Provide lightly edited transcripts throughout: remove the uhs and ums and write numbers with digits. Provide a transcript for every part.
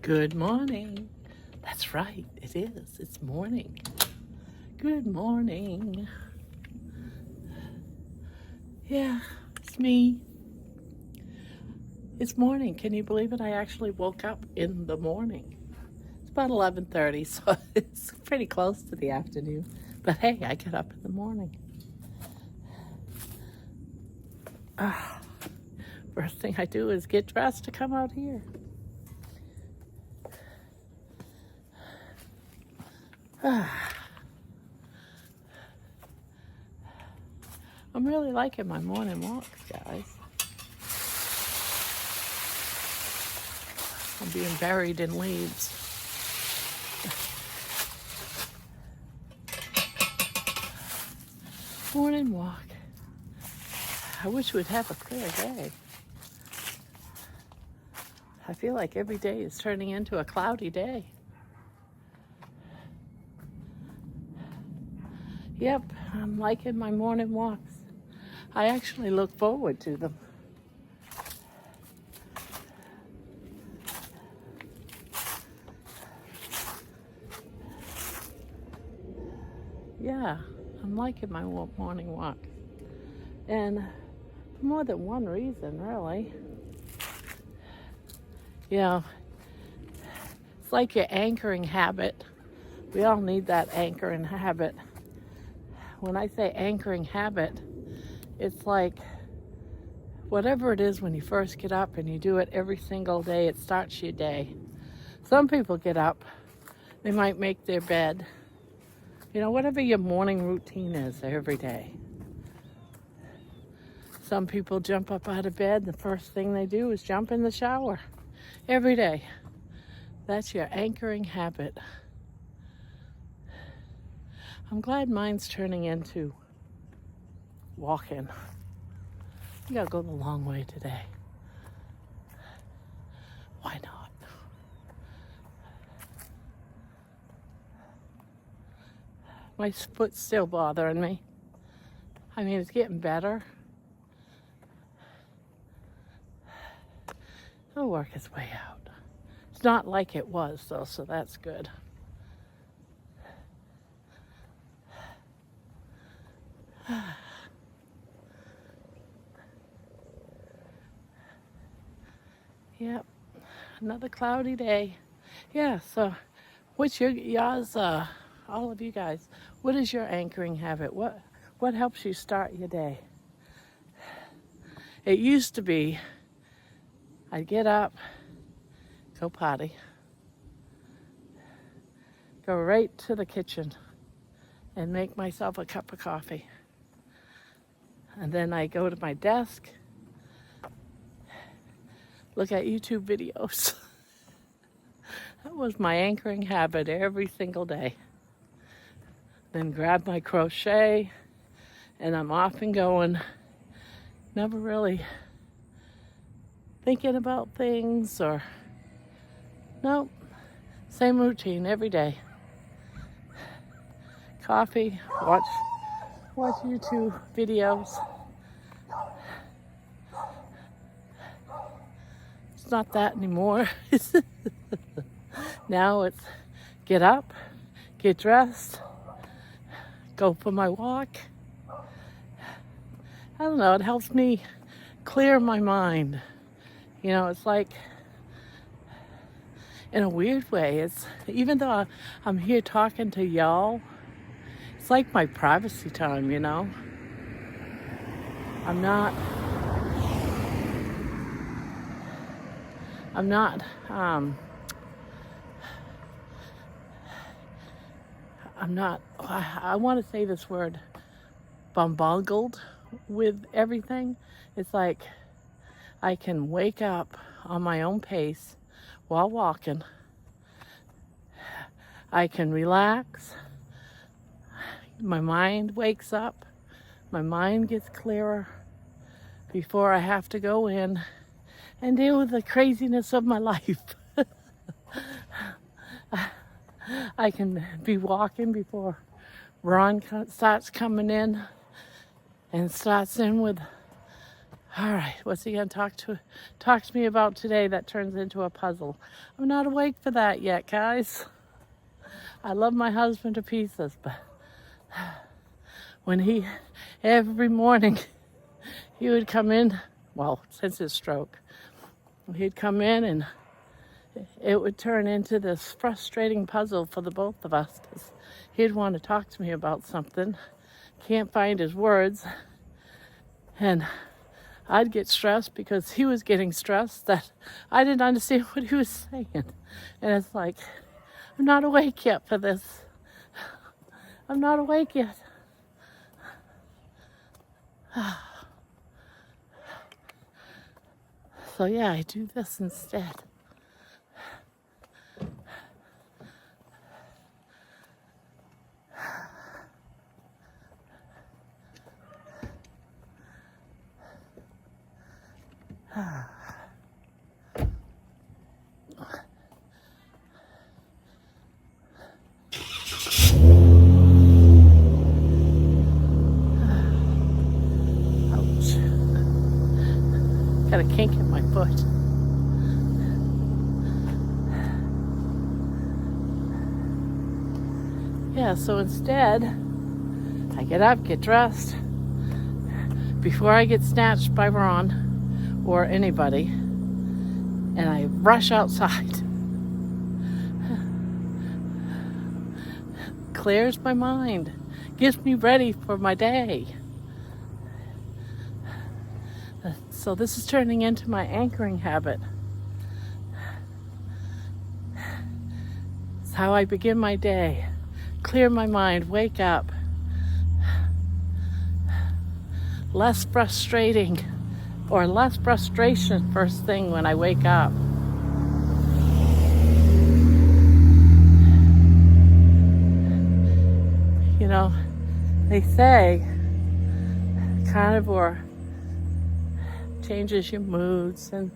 Good morning. That's right, it is. It's morning. Good morning. Yeah, it's me. It's morning. Can you believe it? I actually woke up in the morning. It's about 11:30, so it's pretty close to the afternoon. But hey, I get up in the morning. First thing I do is get dressed to come out here. I'm really liking my morning walks, guys. I'm being buried in leaves. Morning walk. I wish we'd have a clear day. I feel like every day is turning into a cloudy day. Yep, I'm liking my morning walks. I actually look forward to them. Yeah, I'm liking my morning walk. And for more than one reason, really. You know, it's like your anchoring habit. We all need that anchoring habit. When I say anchoring habit, it's like whatever it is when you first get up and you do it every single day, it starts your day. Some people get up, they might make their bed. You know, whatever your morning routine is every day. Some people jump up out of bed, the first thing they do is jump in the shower every day. That's your anchoring habit. I'm glad mine's turning into walking. We gotta go the long way today. Why not? My foot's still bothering me. I mean, it's getting better. It'll work its way out. It's not like it was, though, so that's good. Yep, another cloudy day. Yeah, so what's yours, all of you guys, what is your anchoring habit? What helps you start your day? It used to be I'd get up, go potty, go right to the kitchen and make myself a cup of coffee. And then I go to my desk, look at YouTube videos. That was my anchoring habit every single day. Then grab my crochet and I'm off and going. Never really thinking about things or, nope, same routine every day. Coffee, watch YouTube videos. It's not that anymore. Now it's get up, get dressed, go for my walk. I don't know, it helps me clear my mind. You know, it's like, in a weird way, it's, even though I'm here talking to y'all, it's like my privacy time, you know? I'm not, I want to say this word, bombarded with everything. It's like I can wake up on my own pace while walking. I can relax. My mind wakes up. My mind gets clearer before I have to go in and deal with the craziness of my life. I can be walking before Ron starts coming in and starts in with All right, what's he gonna talk to me about today that turns into a puzzle? I'm not awake for that yet, guys. I love my husband to pieces, but when every morning he would come in, well, since his stroke, he'd come in and it would turn into this frustrating puzzle for the both of us, because he'd want to talk to me about something, can't find his words, and I'd get stressed because he was getting stressed that I didn't understand what he was saying. And it's like, I'm not awake yet for this. I'm not awake yet. So yeah, I do this instead. Ouch. Got a kink in my foot. Yeah, so instead, I get up, get dressed, before I get snatched by Ron or anybody, and I rush outside. Clears my mind, gets me ready for my day. So this is turning into my anchoring habit. It's how I begin my day. Clear my mind, wake up. Less frustrating, or less frustration first thing when I wake up. You know, they say carnivore changes your moods and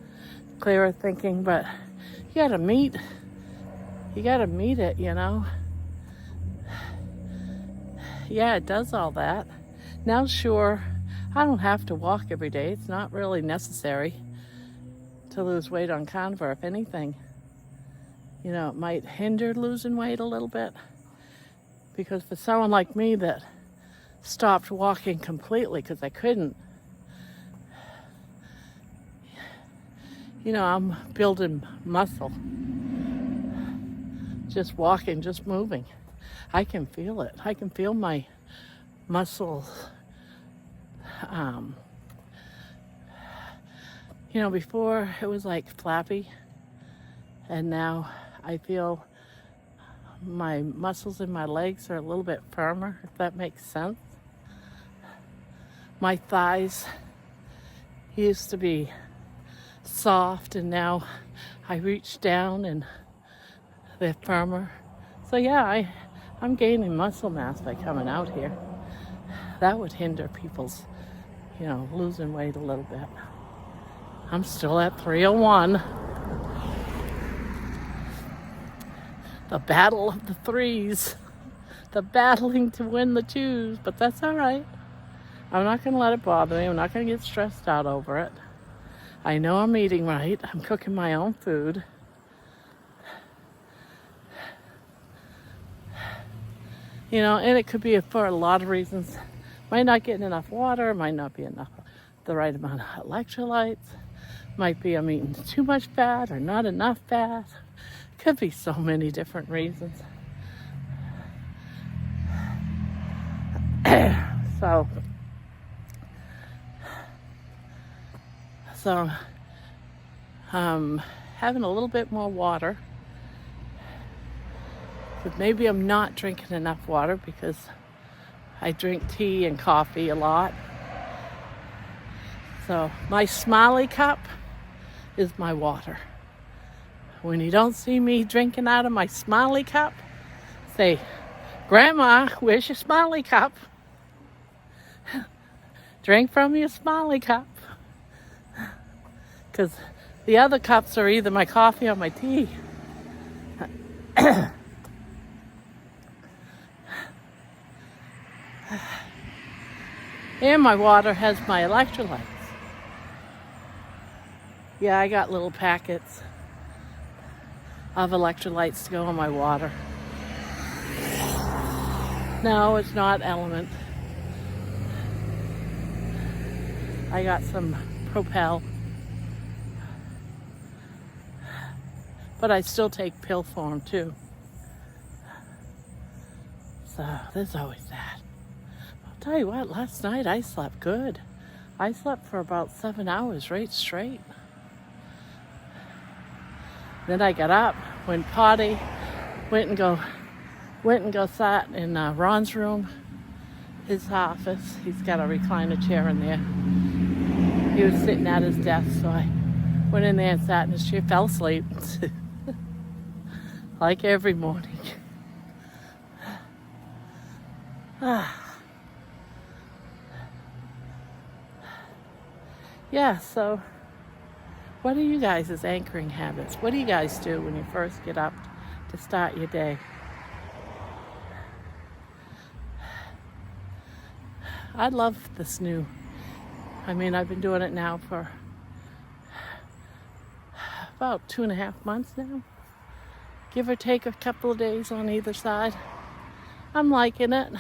clearer thinking, but you gotta meet it, you know. Yeah, it does all that. Now, sure, I don't have to walk every day. It's not really necessary to lose weight on carnivore. If anything, you know, it might hinder losing weight a little bit, because for someone like me that stopped walking completely because I couldn't, you know, I'm building muscle. Just walking, just moving. I can feel it. I can feel my muscles. You know, before it was like flappy, and now I feel my muscles in my legs are a little bit firmer, if that makes sense. My thighs used to be soft, and now I reach down and they're firmer. So yeah, I'm gaining muscle mass by coming out here. That would hinder people's, you know, losing weight a little bit. I'm still at 301. The battle of the threes. The battling to win the twos, but that's all right. I'm not going to let it bother me. I'm not going to get stressed out over it. I know I'm eating right. I'm cooking my own food. You know, and it could be for a lot of reasons. Might not get enough water, might not be enough, the right amount of electrolytes. Might be I'm eating too much fat or not enough fat. Could be so many different reasons. So having a little bit more water. But maybe I'm not drinking enough water because I drink tea and coffee a lot. So my Smiley cup is my water. When you don't see me drinking out of my Smiley cup, say, Grandma, where's your Smiley cup? Drink from your Smiley cup. Because the other cups are either my coffee or my tea. And my water has my electrolytes. Yeah, I got little packets of electrolytes to go in my water. No, it's not Element. I got some Propel. But I still take pill form too. So there's always that. I'll tell you what, last night I slept good. I slept for about 7 hours right straight. Then I got up, went potty, went and go sat in Ron's room, his office. He's got a recliner chair in there. He was sitting at his desk, so I went in there and sat in his chair, fell asleep. Like every morning. Yeah, so what are you guys' anchoring habits? What do you guys do when you first get up to start your day? I love this new. I've been doing it now for about 2.5 months now. Give or take a couple of days on either side. I'm liking it.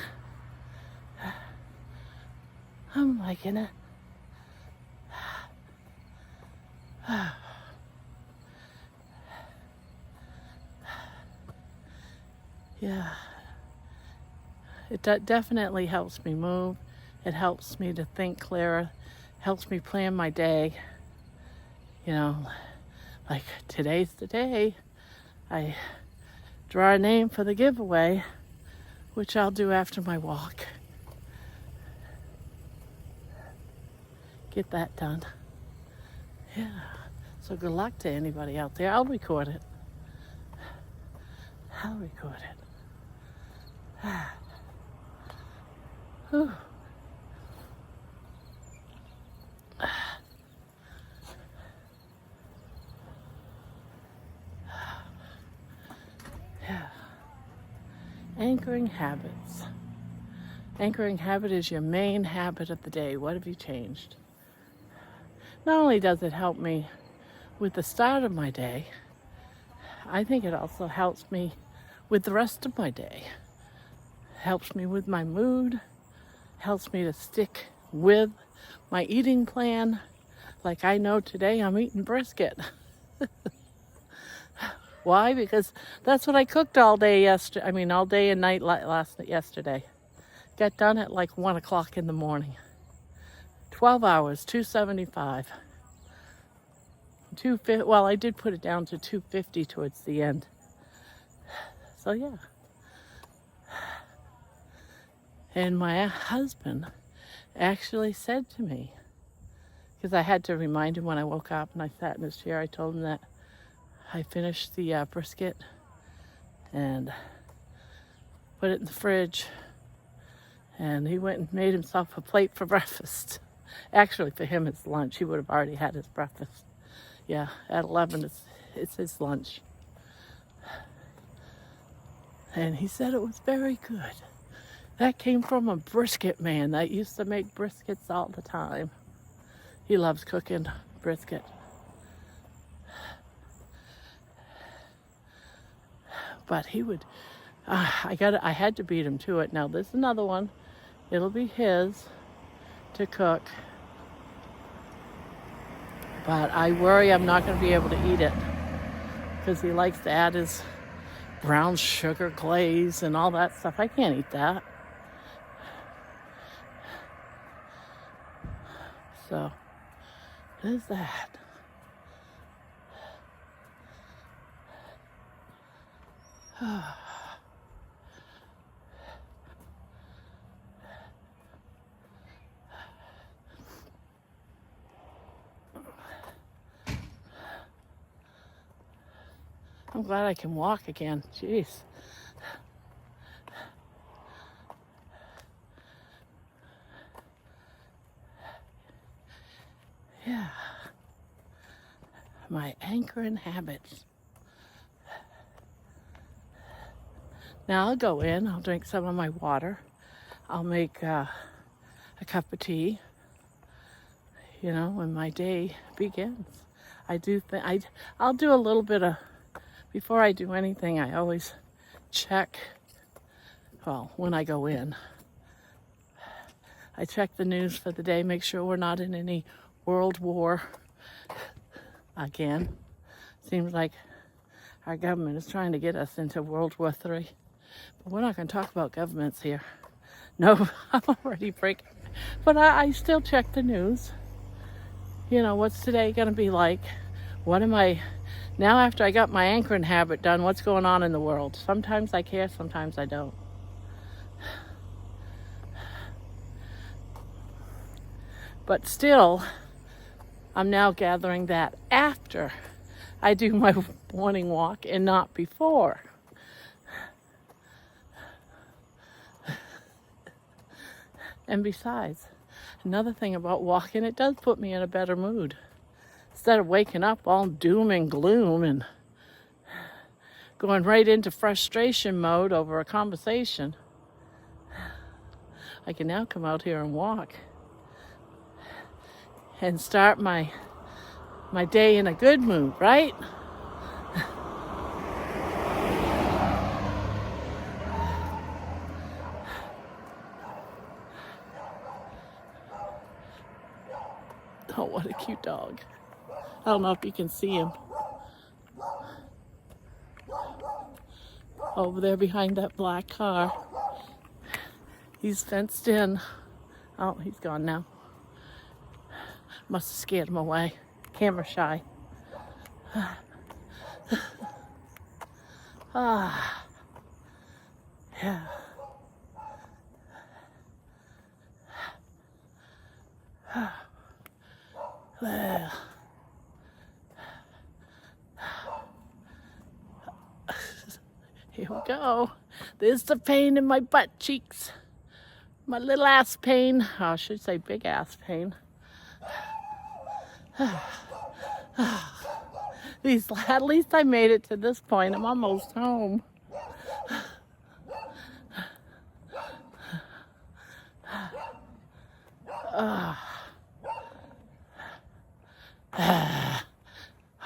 I'm liking it. Yeah. It definitely helps me move. It helps me to think clearer. Helps me plan my day. You know, like today's the day. I draw a name for the giveaway, which I'll do after my walk. Get that done. Yeah. So good luck to anybody out there. I'll record it. Whew. Yeah. Anchoring habits. Anchoring habit is your main habit of the day. What have you changed? Not only does it help me with the start of my day, I think it also helps me with the rest of my day. Helps me with my mood, helps me to stick with my eating plan. Like I know today I'm eating brisket. Why? Because that's what I cooked all day yesterday. All day and night yesterday. Got done at like 1 o'clock in the morning. 12 hours, 275. Well, I did put it down to 250 towards the end. So yeah. And my husband actually said to me, because I had to remind him when I woke up and I sat in his chair, I told him that I finished the brisket and put it in the fridge. And he went and made himself a plate for breakfast. Actually, for him, it's lunch. He would have already had his breakfast. Yeah, at 11, it's his lunch. And he said it was very good. That came from a brisket man that used to make briskets all the time. He loves cooking brisket. But he would, I had to beat him to it. Now, this is another one. It'll be his to cook. But I worry I'm not going to be able to eat it because he likes to add his brown sugar glaze and all that stuff. I can't eat that. So, there's that. I'm glad I can walk again. Jeez. Yeah. My anchoring habits. Now I'll go in, I'll drink some of my water. I'll make a cup of tea, when my day begins. I do think I'll do a little bit of, before I do anything, I always check, well, when I go in, I check the news for the day, make sure we're not in any world war again. Seems like our government is trying to get us into World War III. But we're not going to talk about governments here. No, I'm already breaking. But I still check the news. You know, what's today going to be like? What am I, now after I got my anchoring habit done, what's going on in the world? Sometimes I care, sometimes I don't. But still, I'm now gathering that after I do my morning walk and not before. And besides, another thing about walking, it does put me in a better mood. Instead of waking up all doom and gloom and going right into frustration mode over a conversation, I can now come out here and walk and start my day in a good mood, right? Oh, what a cute dog. I don't know if you can see him. Over there behind that black car. He's fenced in. Oh, he's gone now. Must have scared him away. Camera shy. Yeah. Well. Here we go. There's the pain in my butt cheeks. My little ass pain. Oh, I should say big ass pain. At least I made it to this point. I'm almost home.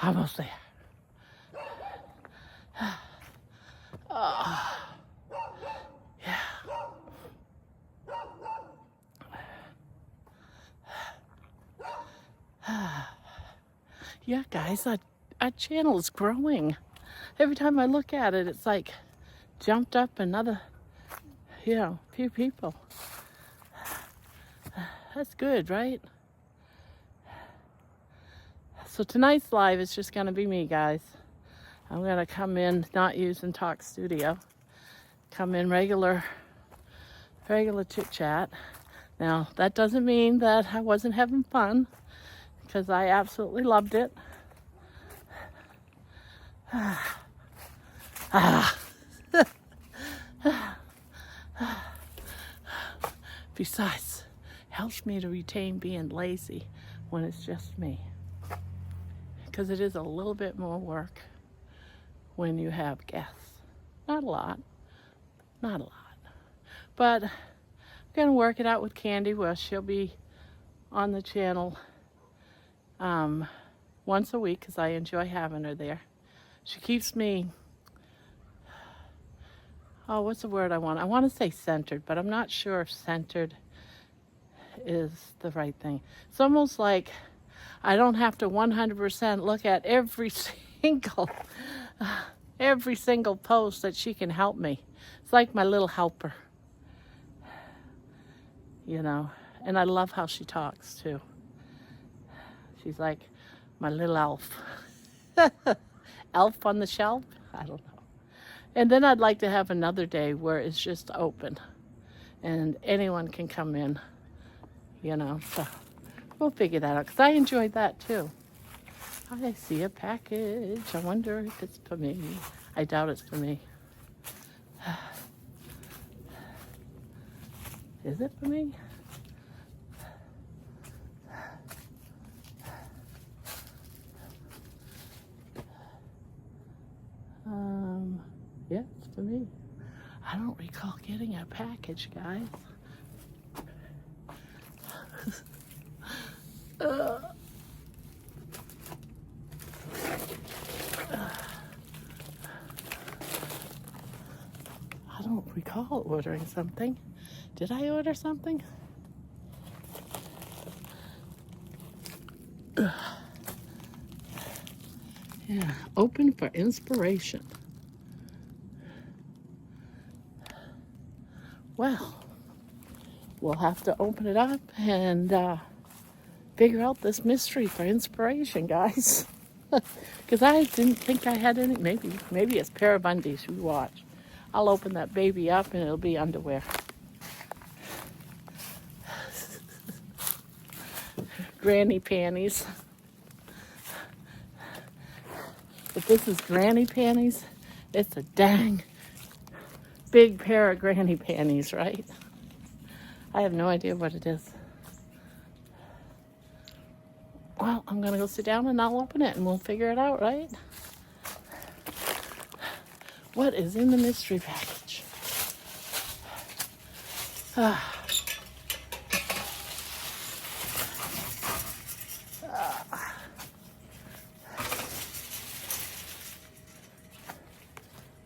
Almost there. Yeah. Yeah, guys, our channel is growing. Every time I look at it, it's like jumped up another, few people. That's good, right? So tonight's live is just going to be me, guys. I'm going to come in not using Talk Studio. Come in regular chit chat. Now, that doesn't mean that I wasn't having fun, because I absolutely loved it. Besides, helps me to retain being lazy when it's just me. Because it is a little bit more work when you have guests. Not a lot. But I'm going to work it out with Candy where she'll be on the channel once a week because I enjoy having her there. She keeps me, what's the word I want? I want to say centered, but I'm not sure if centered is the right thing. It's almost like I don't have to 100% look at every single post that she can help me. It's like my little helper, and I love how she talks too. She's like my little elf. Elf on the shelf? I don't know. And then I'd like to have another day where it's just open and anyone can come in, so we'll figure that out because I enjoyed that too. I see a package. I wonder if it's for me. I doubt it's for me. Is it for me? Yeah, it's for me. I don't recall getting a package, guys. recall ordering something. Did I order something? Yeah, open for inspiration. Well, we'll have to open it up and figure out this mystery for inspiration, guys. Because I didn't think I had any. Maybe it's a pair of undies. You watch. I'll open that baby up and it'll be underwear. Granny panties. If this is granny panties, it's a dang big pair of granny panties, right? I have no idea what it is. Well, I'm gonna go sit down and I'll open it and we'll figure it out, right? What is in the mystery package?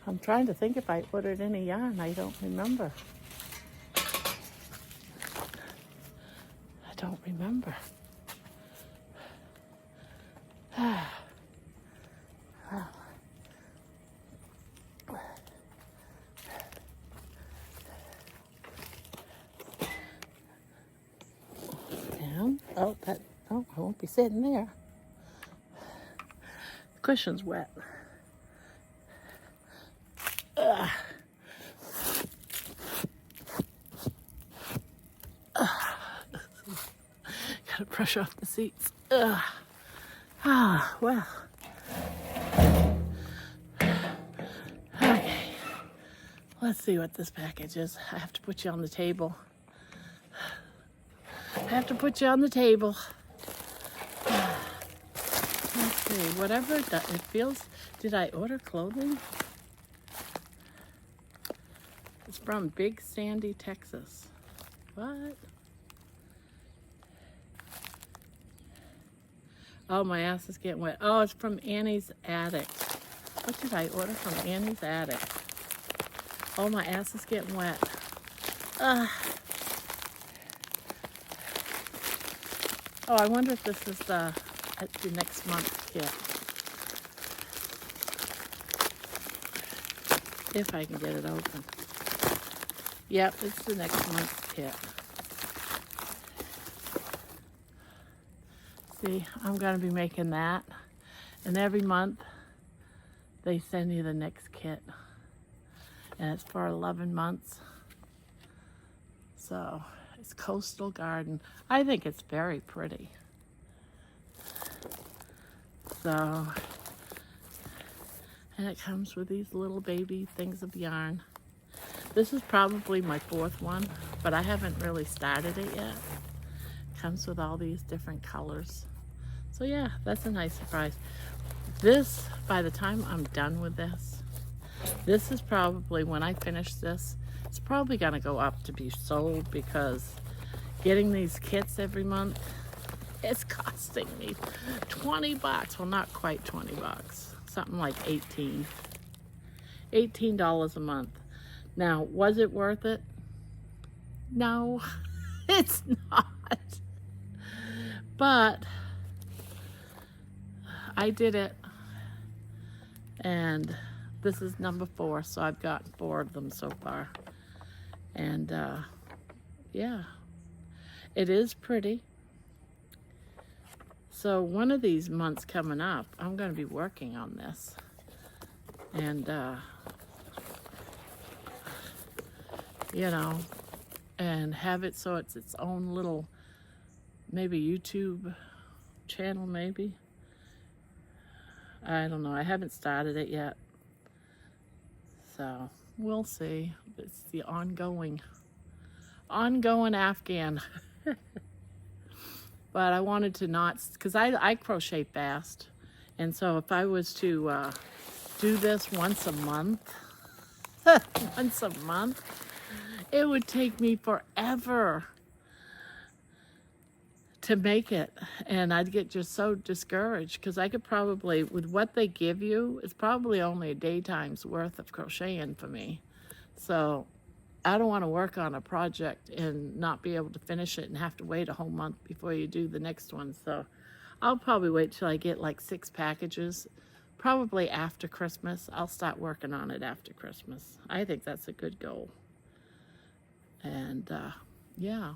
I'm trying to think if I ordered any yarn. I don't remember. I don't remember. Down. Oh, I won't be sitting there. The cushion's wet. Gotta brush off the seats. Well. Okay. Let's see what this package is. I have to put you on the table. Let's see. Whatever it feels. Did I order clothing? It's from Big Sandy, Texas. What? Oh, my ass is getting wet. Oh, it's from Annie's Attic. What did I order from Annie's Attic? Oh, my ass is getting wet. Oh, I wonder if this is the next month's kit. If I can get it open. Yep, it's the next month's kit. See, I'm going to be making that. And every month, they send you the next kit. And it's for 11 months. So, it's Coastal Garden. I think it's very pretty. So, and it comes with these little baby things of yarn. This is probably my 4th one, but I haven't really started it yet. It comes with all these different colors. So yeah, that's a nice surprise. This, by the time I'm done with this is probably, when I finish this, it's probably gonna go up to be sold, because getting these kits every month, it's costing me 20 bucks. Well, not quite 20 bucks. Something like $18 a month. Now, was it worth it? No, it's not. But I did it, and this is number 4, so I've gotten 4 of them so far. And yeah, it is pretty. So one of these months coming up, I'm going to be working on this, and you know, and have it so it's its own little, maybe YouTube channel, maybe. I don't know. I haven't started it yet. So we'll see. It's the ongoing Afghan. But I wanted to not, because I crochet fast. And so if I was to do this once a month, it would take me forever to make it, and I'd get just so discouraged, because I could probably, with what they give you, it's probably only a daytime's worth of crocheting for me. So I don't want to work on a project and not be able to finish it and have to wait a whole month before you do the next one. So I'll probably wait till I get like 6 packages. Probably after Christmas. I'll start working on it after Christmas. I think that's a good goal. And yeah.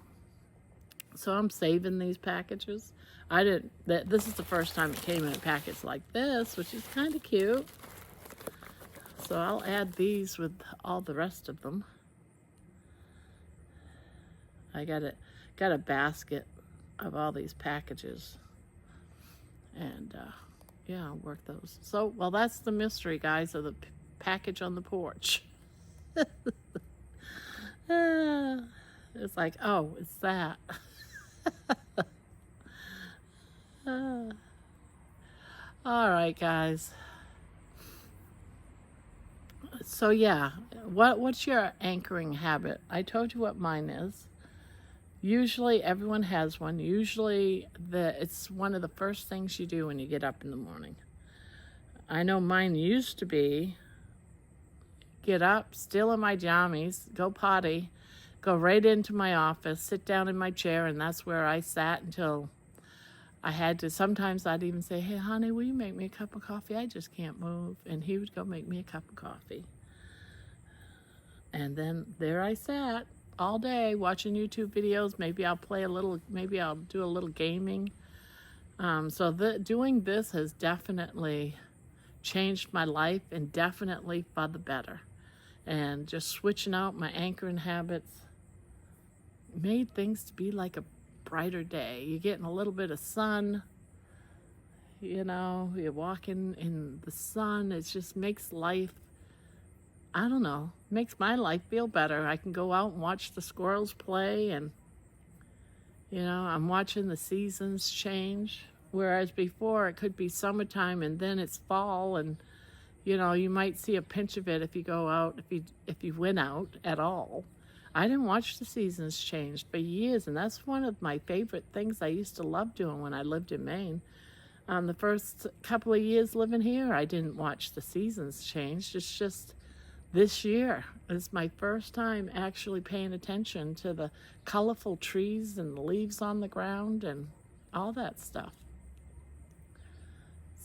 So I'm saving these packages. This is the first time it came in a package like this, which is kind of cute. So I'll add these with all the rest of them. I got a basket of all these packages. And yeah, I'll work those. So, well, that's the mystery, guys, of the package on the porch. It's like, oh, it's that. All right, guys. So yeah, what's your anchoring habit? I told you what mine is. Usually everyone has one. Usually it's one of the first things you do when you get up in the morning. I know mine used to be get up, still in my jammies, go potty, go right into my office, sit down in my chair, and that's where I sat until I had to. Sometimes I'd even say, hey, honey, will you make me a cup of coffee? I just can't move. And he would go make me a cup of coffee. And then there I sat all day watching YouTube videos. Maybe I'll do a little gaming. So doing this has definitely changed my life, and definitely for the better. And just switching out my anchoring habits made things to be like a brighter day. You're getting a little bit of sun, you're walking in the sun. It just makes life, I don't know, makes my life feel better. I can go out and watch the squirrels play, and I'm watching the seasons change. Whereas before it could be summertime and then it's fall, and you might see a pinch of it if you go out, if you went out at all. I didn't watch the seasons change for years, and that's one of my favorite things I used to love doing when I lived in Maine. The first couple of years living here, I didn't watch the seasons change. It's just this year is my first time actually paying attention to the colorful trees and the leaves on the ground and all that stuff.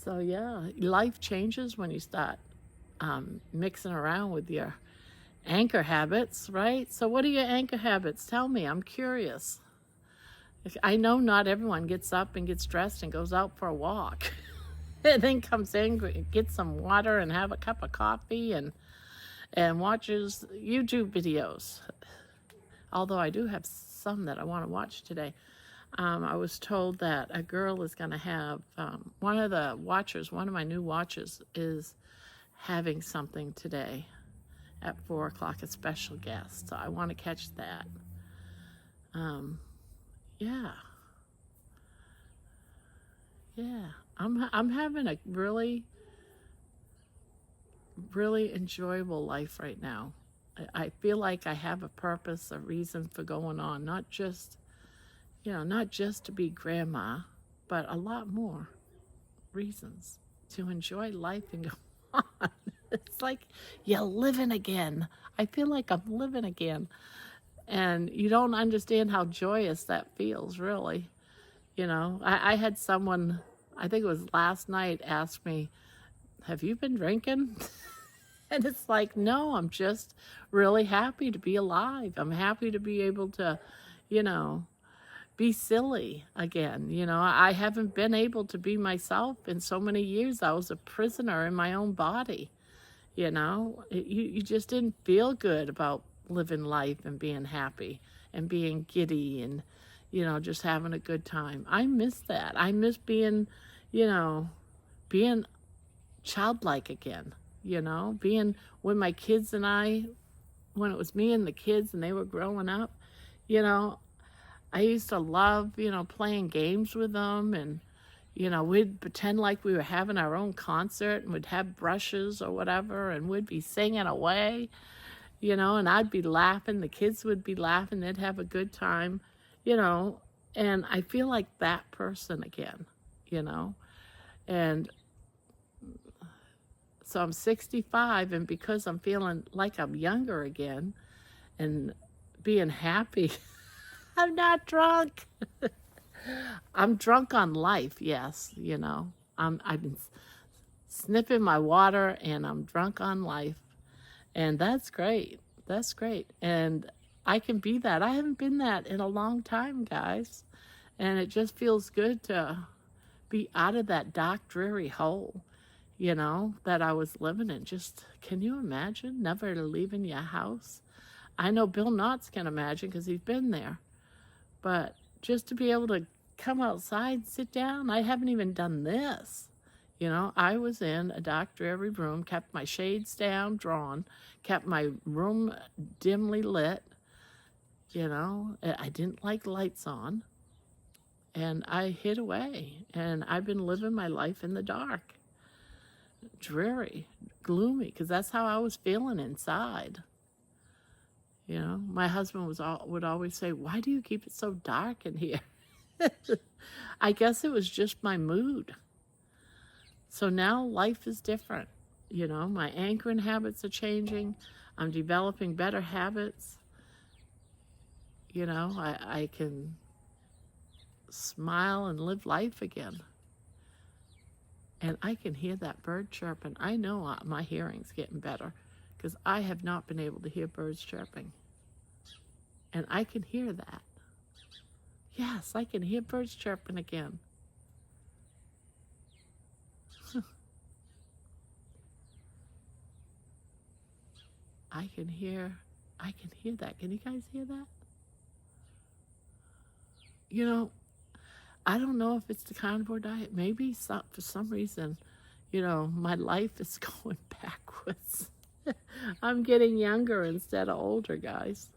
So yeah, life changes when you start mixing around with your anchor habits, right? So what are your anchor habits? Tell me, I'm curious. I know not everyone gets up and gets dressed and goes out for a walk and then comes in, gets some water and have a cup of coffee and watches YouTube videos. Although I do have some that I want to watch today. I was told that a girl is going to have, one of my new watchers is having something today at 4 o'clock, a special guest. So I want to catch that. Yeah. I'm having a really, really enjoyable life right now. I feel like I have a purpose, a reason for going on, not just to be grandma, but a lot more reasons to enjoy life and go on. It's like you're living again. I feel like I'm living again. And you don't understand how joyous that feels, really. I had someone, I think it was last night, ask me, have you been drinking? And it's like, no, I'm just really happy to be alive. I'm happy to be able to, be silly again. I haven't been able to be myself in so many years. I was a prisoner in my own body. You just didn't feel good about living life and being happy and being giddy and, just having a good time. I miss that. I miss being, being childlike again, being with my kids and when it was me and the kids and they were growing up, I used to love, playing games with them, and, we'd pretend like we were having our own concert and we'd have brushes or whatever, and we'd be singing away, and I'd be laughing, the kids would be laughing, they'd have a good time, and I feel like that person again, and so I'm 65, and because I'm feeling like I'm younger again, and being happy. I'm not drunk. I'm drunk on life, yes, you know. I've been sniffing my water and I'm drunk on life. And that's great. That's great. And I can be that. I haven't been that in a long time, guys. And it just feels good to be out of that dark, dreary hole, you know, that I was living in. Just, can you imagine never leaving your house? I know Bill Knotts can imagine because he's been there. But just to be able to come outside, sit down, I haven't even done this. You know, I was in a dark, dreary room, kept my shades down, drawn, kept my room dimly lit. You know, I didn't like lights on. And I hid away. And I've been living my life in the dark. Dreary, gloomy, because that's how I was feeling inside. You know, my husband would always say, "Why do you keep it so dark in here?" I guess it was just my mood. So now life is different. You know, my anchoring habits are changing. I'm developing better habits. You know, I can smile and live life again. And I can hear that bird chirping. I know my hearing's getting better because I have not been able to hear birds chirping. And I can hear that. Yes, I can hear birds chirping again. I can hear that. Can you guys hear that? You know, I don't know if it's the carnivore diet. Maybe for some reason, you know, my life is going backwards. I'm getting younger instead of older, guys.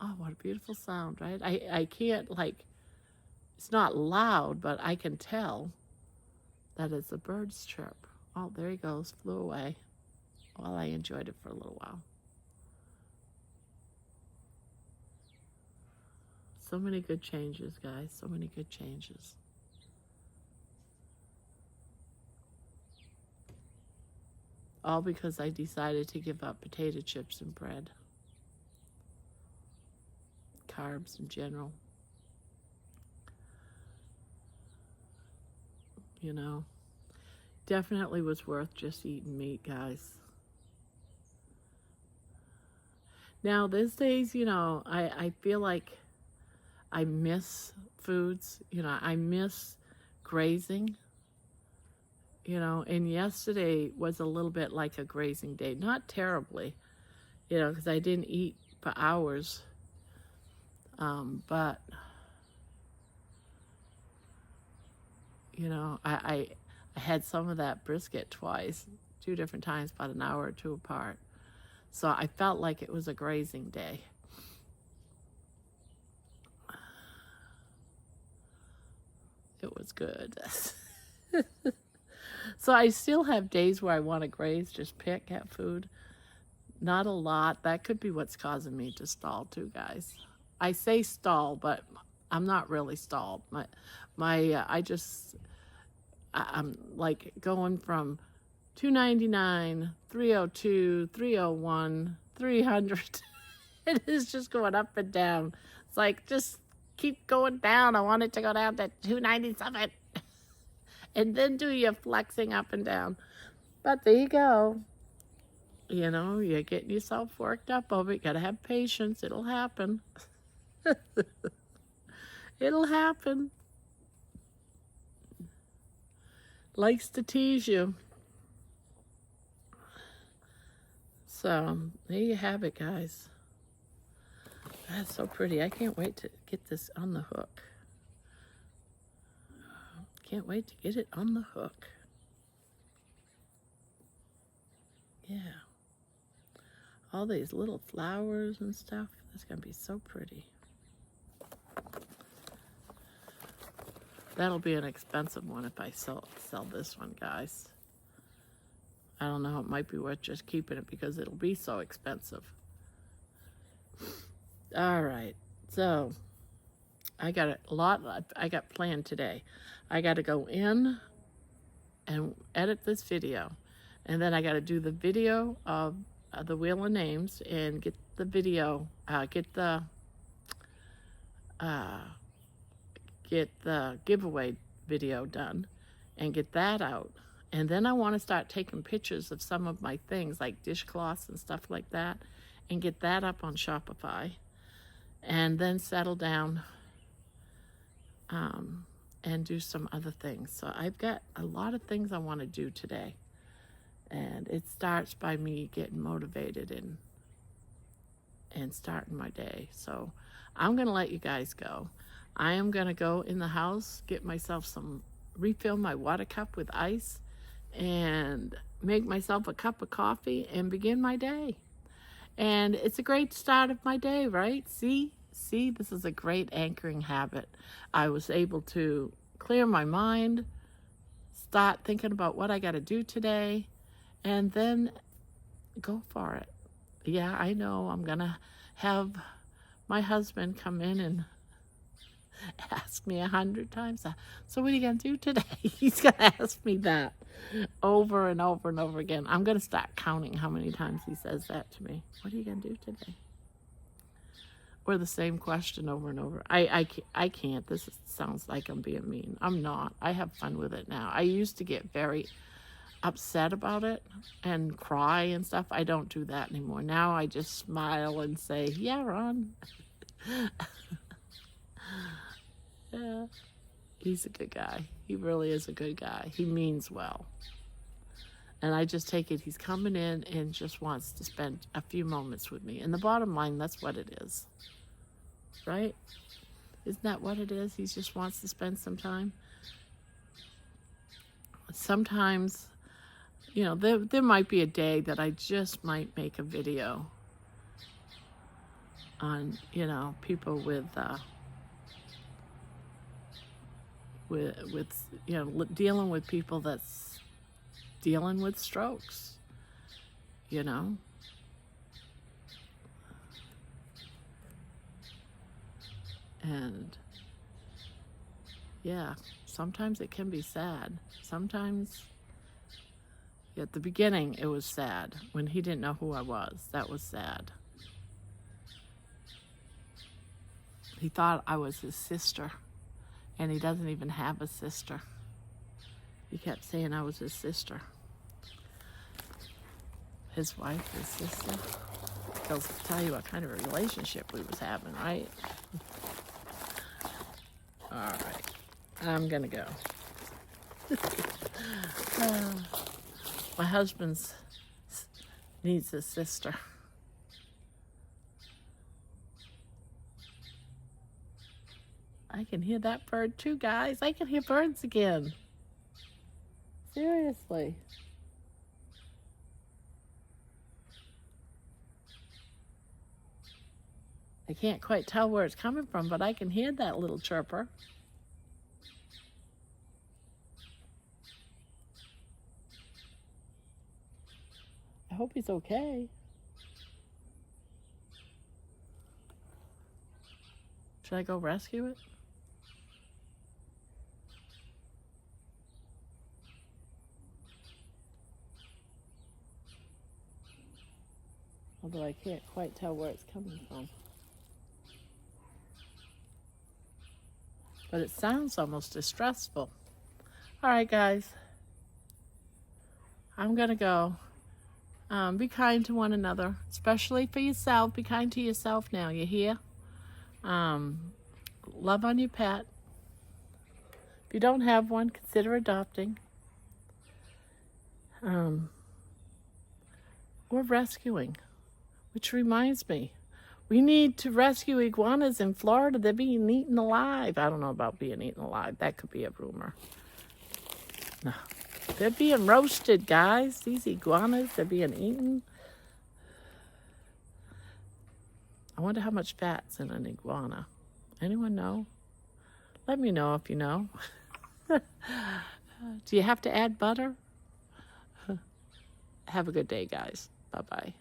Oh, what a beautiful sound, right? I can't, like, it's not loud, but I can tell that it's a bird's chirp. Oh, there he goes, flew away. Well, I enjoyed it for a little while. So many good changes, guys. So many good changes. All because I decided to give up potato chips and bread. Carbs in general. You know, definitely was worth just eating meat, guys. Now, these days, you know, I feel like I miss foods. You know, I miss grazing. You know, and yesterday was a little bit like a grazing day. Not terribly, you know, because I didn't eat for hours. But, you know, I had some of that brisket twice, 2 different times, about an hour or 2 apart. So I felt like it was a grazing day. It was good. So I still have days where I want to graze, just pick at food. Not a lot. That could be what's causing me to stall too, guys. I say stall, but I'm not really stalled. I'm like going from $2.99, $3.02, $3.01, $300. It is just going up and down. It's like, just keep going down. I want it to go down to $2.97. And then do your flexing up and down. But there you go. You know, you're getting yourself worked up over it. You gotta have patience. It'll happen. It'll happen. Likes to tease you. So, there you have it, guys. That's so pretty. I can't wait to get this on the hook. Can't wait to get it on the hook. Yeah. All these little flowers and stuff. It's going to be so pretty. That'll be an expensive one if I sell this one, guys. I don't know. It might be worth just keeping it because it'll be so expensive. All right. So, I got a lot I got planned today. I got to go in and edit this video. And then I got to do the video of the Wheel of Names and get the video, get the giveaway video done and get that out. And then I want to start taking pictures of some of my things like dishcloths and stuff like that and get that up on Shopify, and then settle down and do some other things. So I've got a lot of things I want to do today, and it starts by me getting motivated and starting my day. So I'm going to let you guys go. I am going to go in the house, get myself refill my water cup with ice, and make myself a cup of coffee and begin my day. And it's a great start of my day, right? See, this is a great anchoring habit. I was able to clear my mind, start thinking about what I got to do today, and then go for it. Yeah, I know I'm going to have my husband come in and ask me 100 times, so what are you going to do today? He's going to ask me that over and over and over again. I'm going to start counting how many times he says that to me. What are you going to do today? Or the same question over and over. I can't. This sounds like I'm being mean. I'm not. I have fun with it now. I used to get very upset about it and cry and stuff. I don't do that anymore. Now I just smile and say, yeah, Ron. Yeah, he's a good guy. He really is a good guy. He means well. And I just take it he's coming in and just wants to spend a few moments with me. And the bottom line, that's what it is. Right? Isn't that what it is? He just wants to spend some time. Sometimes, you know, there might be a day that I just might make a video on, you know, people with you know, dealing with people that's dealing with strokes, you know. And yeah, sometimes it can be sad. Sometimes at the beginning it was sad when he didn't know who I was. That was sad. He thought I was his sister. And he doesn't even have a sister. He kept saying I was his sister. His wife, his sister. Tells tell you what kind of a relationship we was having, right? All right. I'm going to go. My husband needs a sister. I can hear that bird too, guys. I can hear birds again. Seriously. I can't quite tell where it's coming from, but I can hear that little chirper. I hope he's okay. Should I go rescue it? Although I can't quite tell where it's coming from. But it sounds almost distressful. All right, guys. I'm going to go. Be kind to one another, especially for yourself. Be kind to yourself now. You hear? Love on your pet. If you don't have one, consider adopting. Or rescuing. Which reminds me, we need to rescue iguanas in Florida. They're being eaten alive. I don't know about being eaten alive. That could be a rumor. No. They're being roasted, guys. These iguanas, they're being eaten. I wonder how much fat's in an iguana. Anyone know? Let me know if you know. Do you have to add butter? Have a good day, guys. Bye-bye.